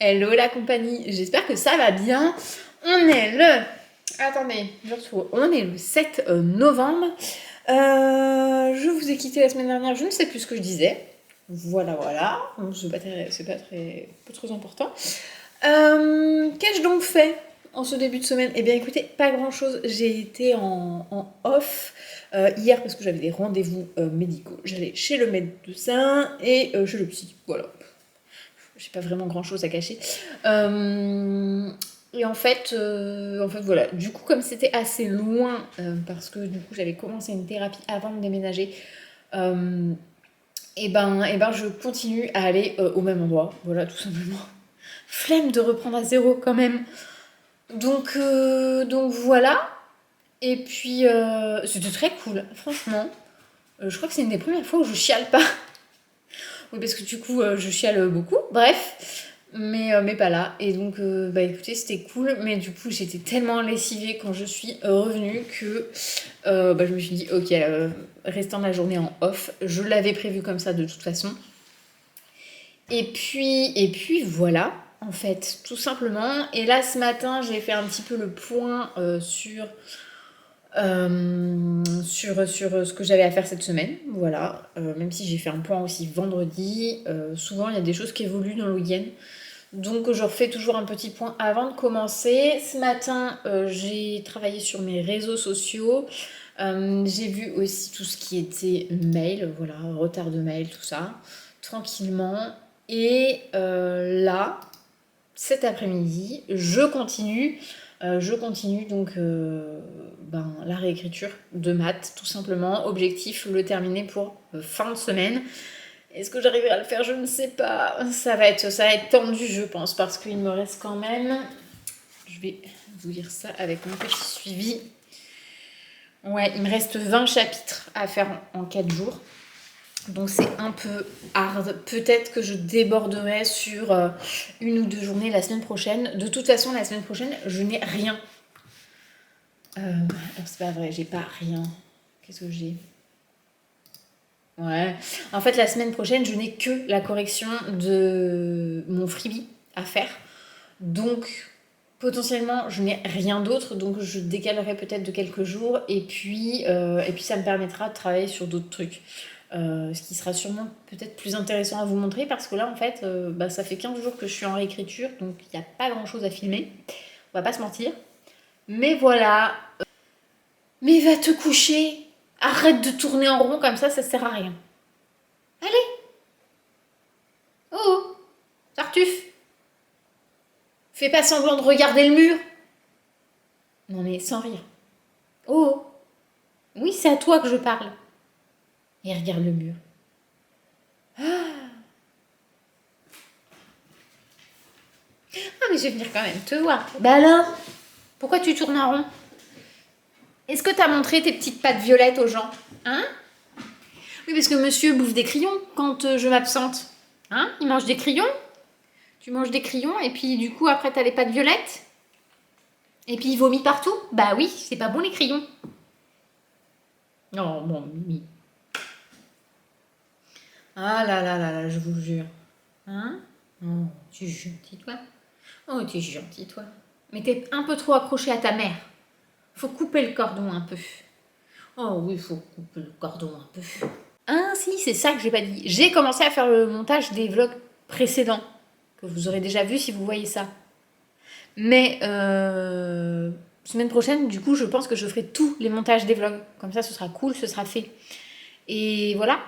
Hello la compagnie, j'espère que ça va bien. On est le... Attendez, je retrouve. On est le 7 novembre. Je vous ai quitté la semaine dernière, je ne sais plus ce que je disais. Voilà. Bon, c'est pas très important. Qu'ai-je donc fait en ce début de semaine? Eh bien écoutez, pas grand chose. J'ai été en off hier parce que j'avais des rendez-vous médicaux. J'allais chez le médecin et chez le psy. Voilà. J'ai pas vraiment grand chose à cacher. Et en fait, voilà. Du coup, comme c'était assez loin, parce que du coup j'avais commencé une thérapie avant de déménager, et ben je continue à aller au même endroit. Voilà, tout simplement. Flemme de reprendre à zéro quand même. Donc voilà. Et puis c'était très cool, franchement. Je crois que c'est une des premières fois où je chiale pas. Oui, parce que du coup, je chiale beaucoup. Bref, mais pas là. Et donc, bah écoutez, c'était cool. Mais du coup, j'étais tellement lessivée quand je suis revenue que bah, je me suis dit, ok, restant la journée en off. Je l'avais prévu comme ça de toute façon. Et puis voilà, en fait, tout simplement. Et là, ce matin, j'ai fait un petit peu le point sur ce que j'avais à faire cette semaine, voilà. Même si j'ai fait un point aussi vendredi, souvent il y a des choses qui évoluent dans le week-end. Donc je refais toujours un petit point avant de commencer. Ce matin, j'ai travaillé sur mes réseaux sociaux. J'ai vu aussi tout ce qui était mail, voilà, retard de mail, tout ça, tranquillement. Et là, cet après-midi, je continue donc la réécriture de maths, tout simplement. Objectif, le terminer pour fin de semaine. Est-ce que j'arriverai à le faire? Je ne sais pas. Ça va être tendu, je pense, parce qu'il me reste quand même... Je vais vous lire ça avec mon petit suivi. Ouais, il me reste 20 chapitres à faire en 4 jours. Donc c'est un peu hard. Peut-être que je déborderai sur une ou deux journées la semaine prochaine. De toute façon, la semaine prochaine, je n'ai rien. Alors c'est pas vrai, j'ai pas rien. Qu'est-ce que j'ai? Ouais. En fait, la semaine prochaine, je n'ai que la correction de mon freebie à faire. Donc, potentiellement, je n'ai rien d'autre. Donc, je décalerai peut-être de quelques jours. Et puis ça me permettra de travailler sur d'autres trucs. Ce qui sera sûrement peut-être plus intéressant à vous montrer. Parce que là, en fait, ça fait 15 jours que je suis en réécriture. Donc, il n'y a pas grand-chose à filmer. On va pas se mentir. Mais voilà. Mais va te coucher. Arrête de tourner en rond comme ça sert à rien. Allez. Oh, Tartuffe. Fais pas semblant de regarder le mur. Non mais sans rire. Oh, oui, c'est à toi que je parle. Et regarde le mur. Ah, mais je vais venir quand même te voir. Bah alors, pourquoi tu tournes en rond? Est-ce que t'as montré tes petites pattes violettes aux gens? Hein? Oui, parce que monsieur bouffe des crayons quand je m'absente. Hein? Il mange des crayons? Tu manges des crayons et puis du coup après t'as les pattes violettes? Et puis il vomit partout? Bah oui, c'est pas bon les crayons. Oh bon, Mimi. Ah là, je vous jure. Hein? Oh, tu es gentil, toi. Oh, tu es gentil, toi. Mais t'es un peu trop accroché à ta mère. Faut couper le cordon un peu. Oh oui, faut couper le cordon un peu. Ah si, c'est ça que j'ai pas dit. J'ai commencé à faire le montage des vlogs précédents, que vous aurez déjà vu si vous voyez ça. Mais semaine prochaine, du coup, je pense que je ferai tous les montages des vlogs. Comme ça, ce sera cool, ce sera fait. Et voilà.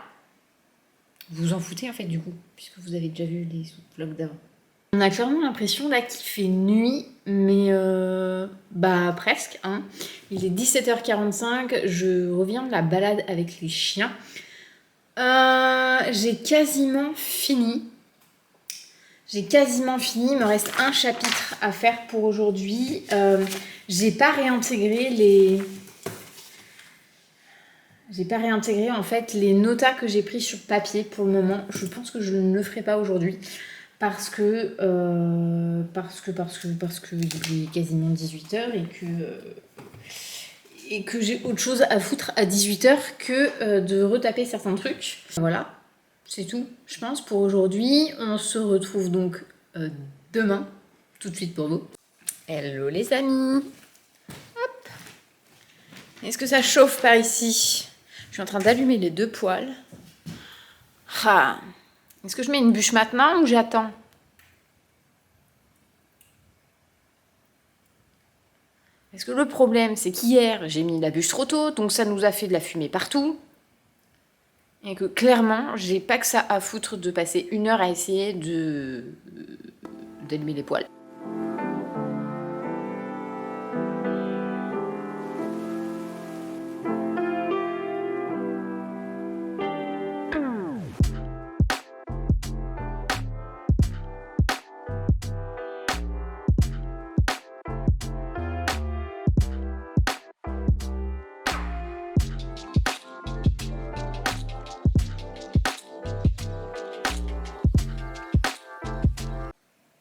Vous en foutez en fait du coup, puisque vous avez déjà vu les vlogs d'avant. On a clairement l'impression là qu'il fait nuit, mais presque. Hein. Il est 17h45, je reviens de la balade avec les chiens. J'ai quasiment fini. Il me reste un chapitre à faire pour aujourd'hui. J'ai pas réintégré en fait les notas que j'ai pris sur papier pour le moment. Je pense que je ne le ferai pas aujourd'hui parce que il est quasiment 18h et que j'ai autre chose à foutre à 18h que de retaper certains trucs. Voilà, c'est tout, je pense, pour aujourd'hui. On se retrouve donc demain, tout de suite pour vous. Hello les amis. Hop. Est-ce que ça chauffe par ici? Je suis en train d'allumer les 2 poêles. Ah. Est-ce que je mets une bûche maintenant ou j'attends? Parce que le problème, c'est qu'hier, j'ai mis la bûche trop tôt, donc ça nous a fait de la fumée partout. Et que clairement, j'ai pas que ça à foutre de passer 1 heure à essayer d'allumer les poêles.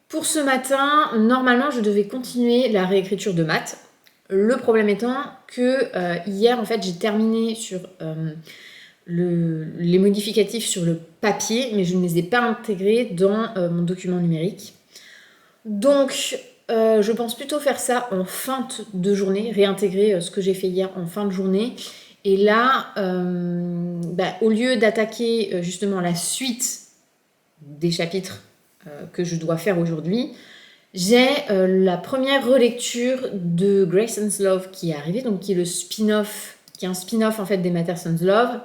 Pour ce matin, normalement, je devais continuer la réécriture de maths. Le problème étant que hier, en fait, j'ai terminé sur les modificatifs sur le papier, mais je ne les ai pas intégrés dans mon document numérique. Donc, je pense plutôt faire ça en fin de journée, réintégrer ce que j'ai fait hier en fin de journée. Et là, au lieu d'attaquer justement la suite des chapitres que je dois faire aujourd'hui, j'ai la première relecture de Grayson's Love qui est arrivée, donc qui est le spin-off, qui est un spin-off en fait des Matterson's Love.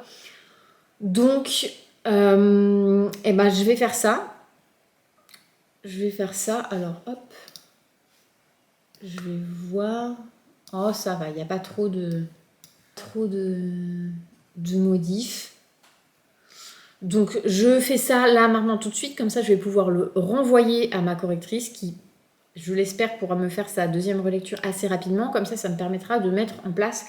Donc, je vais faire ça. Alors, hop. Je vais voir. Oh, ça va, il n'y a pas trop de modifs. Donc, je fais ça là, maintenant, tout de suite. Comme ça, je vais pouvoir le renvoyer à ma correctrice qui, je l'espère, pourra me faire sa deuxième relecture assez rapidement. Comme ça me permettra de mettre en place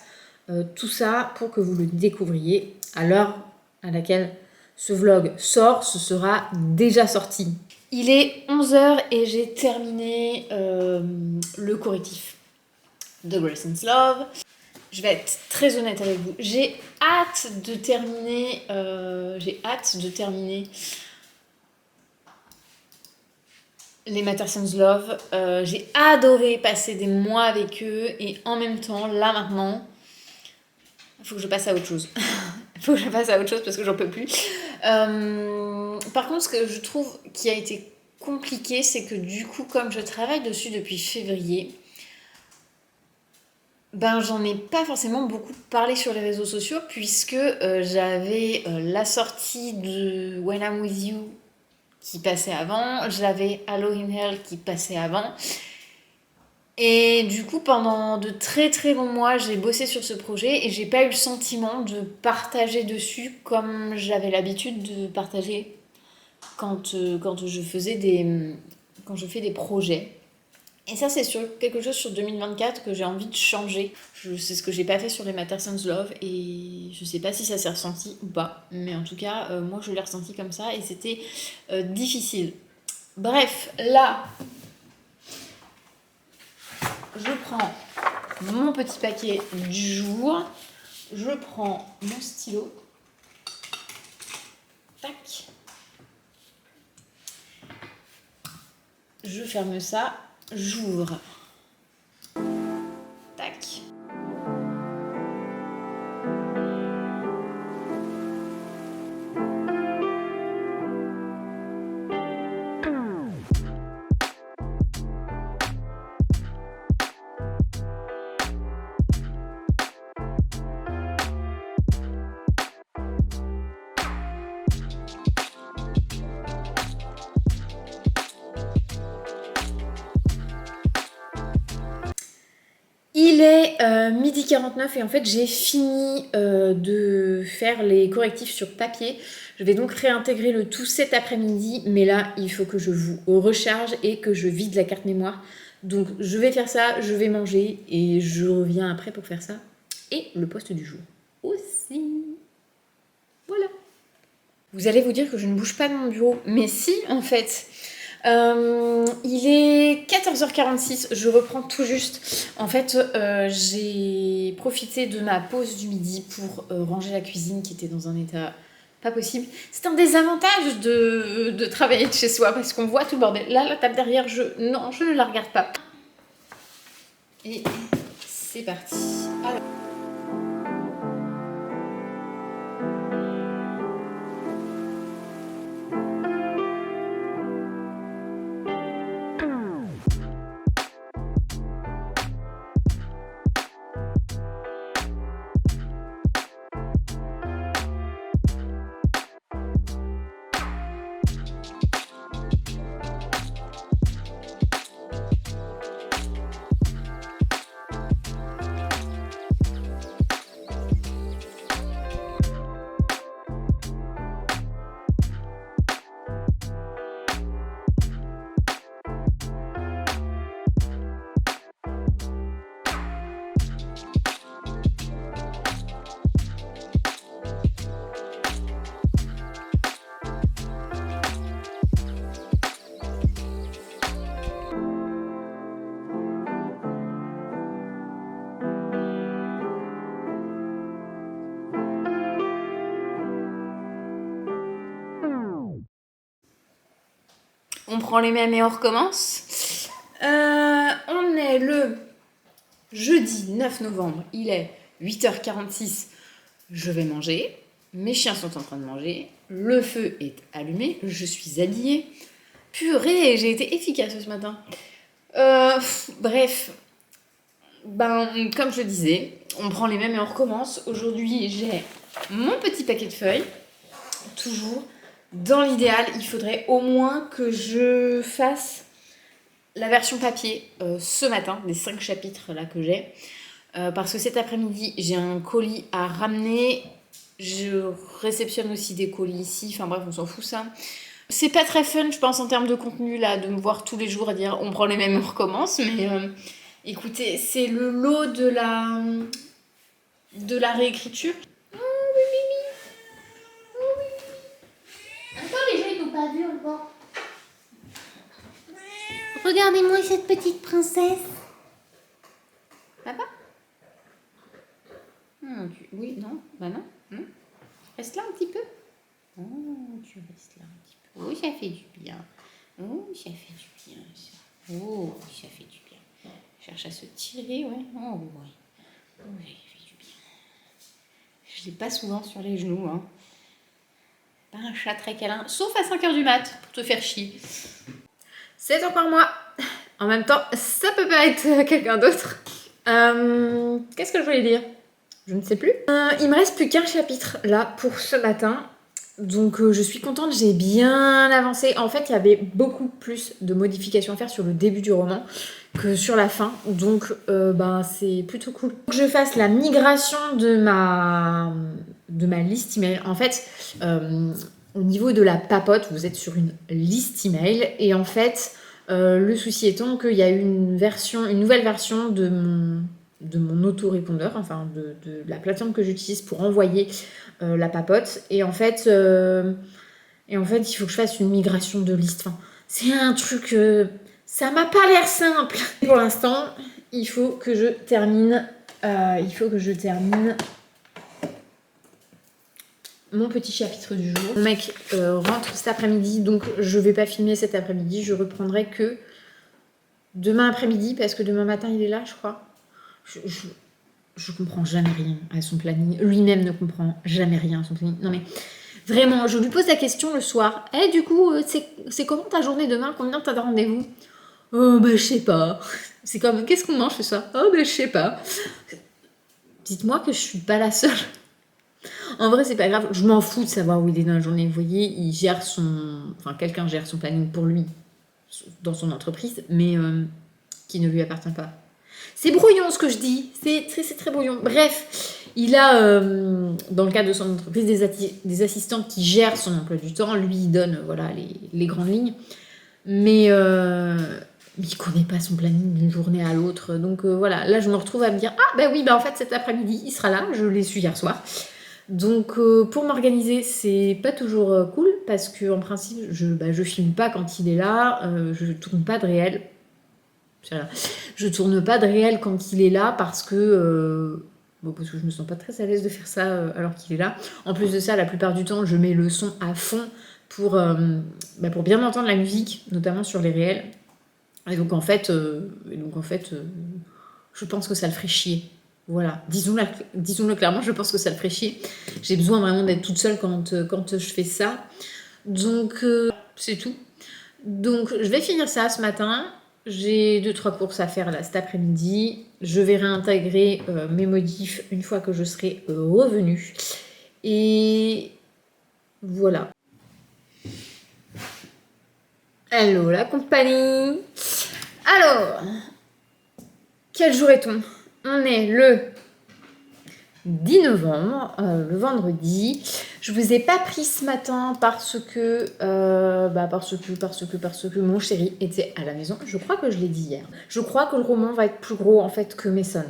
tout ça pour que vous le découvriez à l'heure à laquelle ce vlog sort. Ce sera déjà sorti. Il est 11h et j'ai terminé le correctif de Grayson's Love. Je vais être très honnête avec vous. J'ai hâte de terminer. Les Matterson's Love. J'ai adoré passer des mois avec eux et en même temps, là maintenant, il faut que je passe à autre chose. Parce que j'en peux plus. Par contre, ce que je trouve qui a été compliqué, c'est que du coup, comme je travaille dessus depuis février, j'en ai pas forcément beaucoup parlé sur les réseaux sociaux puisque j'avais la sortie de When I'm With You qui passait avant, j'avais Hello in Hell qui passait avant. Et du coup, pendant de très très longs mois, j'ai bossé sur ce projet et j'ai pas eu le sentiment de partager dessus comme j'avais l'habitude de partager quand je fais des projets. Et ça, c'est quelque chose sur 2024 que j'ai envie de changer. C'est ce que j'ai pas fait sur les Matterson's Love et je sais pas si ça s'est ressenti ou pas. Mais en tout cas, moi, je l'ai ressenti comme ça et c'était difficile. Bref, là, je prends mon petit paquet du jour. Je prends mon stylo. Tac. Je ferme ça. J'ouvre. Tac. Il est 12h49 et en fait j'ai fini de faire les correctifs sur papier. Je vais donc réintégrer le tout cet après-midi, mais là il faut que je vous recharge et que je vide la carte mémoire. Donc je vais faire ça, je vais manger et je reviens après pour faire ça. Et le post du jour aussi. Voilà. Vous allez vous dire que je ne bouge pas de mon bureau, mais si en fait. Il est 14h46, je reprends tout juste. En fait, j'ai profité de ma pause du midi pour ranger la cuisine qui était dans un état pas possible. C'est un désavantage de travailler de chez soi parce qu'on voit tout le bordel. Là, la table derrière, non, je ne la regarde pas. Et c'est parti. Alors. On prend les mêmes et on recommence. On est le jeudi 9 novembre, il est 8h46, je vais manger. Mes chiens sont en train de manger, le feu est allumé, je suis habillée. Purée, j'ai été efficace ce matin. Bref, comme je le disais, on prend les mêmes et on recommence. Aujourd'hui, j'ai mon petit paquet de feuilles, toujours. Dans l'idéal, il faudrait au moins que je fasse la version papier ce matin, des 5 chapitres là que j'ai. Parce que cet après-midi, j'ai un colis à ramener. Je réceptionne aussi des colis ici. Enfin bref, on s'en fout ça. C'est pas très fun, je pense, en termes de contenu, là, de me voir tous les jours à dire on prend les mêmes et on recommence. Mais écoutez, c'est le lot de la réécriture. Pas vu encore. Regardez-moi cette petite princesse. Papa? Oui, non, bah non, non. Reste là un petit peu. Oh, tu restes là un petit peu. Oh, ça fait du bien. Oh, ça fait du bien, ça. Oh, ça fait du bien. Cherche à se tirer, ouais. Oh, ouais. Oh, ça fait du bien. Je l'ai pas souvent sur les genoux, hein. Pas un chat très câlin, sauf à 5h du mat, pour te faire chier. C'est encore moi. En même temps, ça peut pas être quelqu'un d'autre. Qu'est-ce que je voulais dire? Je ne sais plus. Il me reste plus qu'un chapitre là pour ce matin. Donc je suis contente, j'ai bien avancé. En fait, il y avait beaucoup plus de modifications à faire sur le début du roman que sur la fin. Donc c'est plutôt cool. Que je fasse la migration de ma liste email. En fait, au niveau de la papote, vous êtes sur une liste email. Et en fait, le souci étant qu'il y a eu une nouvelle version de mon autorépondeur, enfin de la plateforme que j'utilise pour envoyer la papote. Et en fait, il faut que je fasse une migration de liste. Enfin, c'est un truc... ça m'a pas l'air simple. Pour l'instant, il faut que je termine... mon petit chapitre du jour. Mon mec rentre cet après-midi, donc je vais pas filmer cet après-midi. Je reprendrai que demain après-midi, parce que demain matin, il est là, je crois. Je comprends jamais rien à son planning. Lui-même ne comprend jamais rien à son planning. Non mais vraiment, je lui pose la question le soir. Du coup, c'est comment ta journée demain? Combien t'as de rendez-vous? Oh je sais pas. C'est comme, qu'est-ce qu'on mange ce soir? Oh je sais pas. Dites-moi que je suis pas la seule. En vrai, c'est pas grave. Je m'en fous de savoir où il est dans la journée. Vous voyez, quelqu'un gère son planning pour lui dans son entreprise, mais qui ne lui appartient pas. C'est brouillon ce que je dis, c'est très brouillon. Bref, il a, dans le cadre de son entreprise, des assistantes qui gèrent son emploi du temps. Lui, il donne les grandes lignes. Mais il connaît pas son planning d'une journée à l'autre. Donc voilà, là, je me retrouve à me dire, en fait, cet après-midi, il sera là. Je l'ai su hier soir. Donc pour m'organiser, c'est pas toujours cool parce que en principe, je filme pas quand il est là. Je tourne pas de réel. Je tourne pas de réel quand il est là parce que Bon, parce que je me sens pas très à l'aise de faire ça alors qu'il est là. En plus de ça, la plupart du temps, je mets le son à fond pour bien entendre la musique, notamment sur les réels. Et donc en fait, je pense que ça le ferait chier. Voilà, disons-le clairement, je pense que ça le ferait chier. J'ai besoin vraiment d'être toute seule quand je fais ça. Donc c'est tout. Donc je vais finir ça ce matin. J'ai 2-3 courses à faire là cet après-midi. Je vais réintégrer mes modifs une fois que je serai revenue. Et voilà. Hello la compagnie. Alors, quel jour est-on? On est le 10 novembre, le vendredi. Je vous ai pas pris ce matin parce que mon chéri était à la maison. Je crois que je l'ai dit hier. Je crois que le roman va être plus gros en fait que Mason.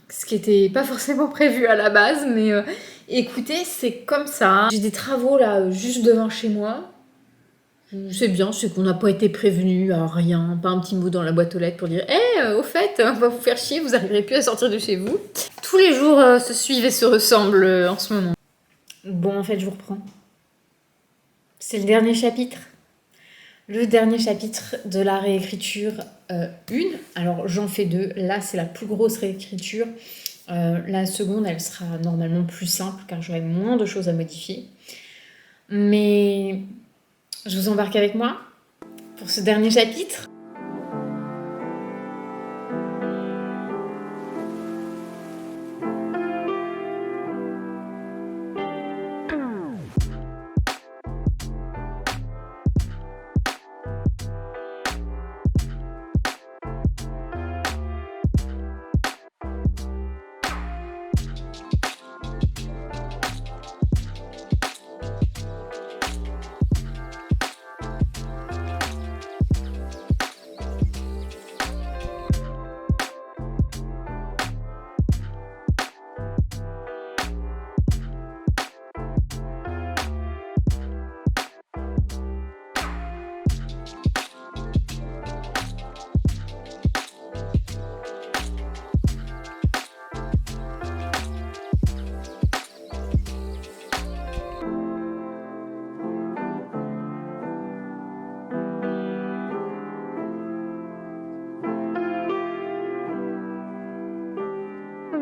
Ce qui était pas forcément prévu à la base, mais écoutez, c'est comme ça. J'ai des travaux là juste devant chez moi. C'est bien, c'est qu'on n'a pas été prévenu, rien, pas un petit mot dans la boîte aux lettres pour dire au fait, on va vous faire chier, vous n'arriverez plus à sortir de chez vous. Tous les jours se suivent et se ressemblent en ce moment. Bon, en fait, je vous reprends. C'est le dernier chapitre. Le dernier chapitre de la réécriture 1. Alors, j'en fais 2. Là, c'est la plus grosse réécriture. La seconde, elle sera normalement plus simple car j'aurai moins de choses à modifier. Mais je vous embarque avec moi pour ce dernier chapitre.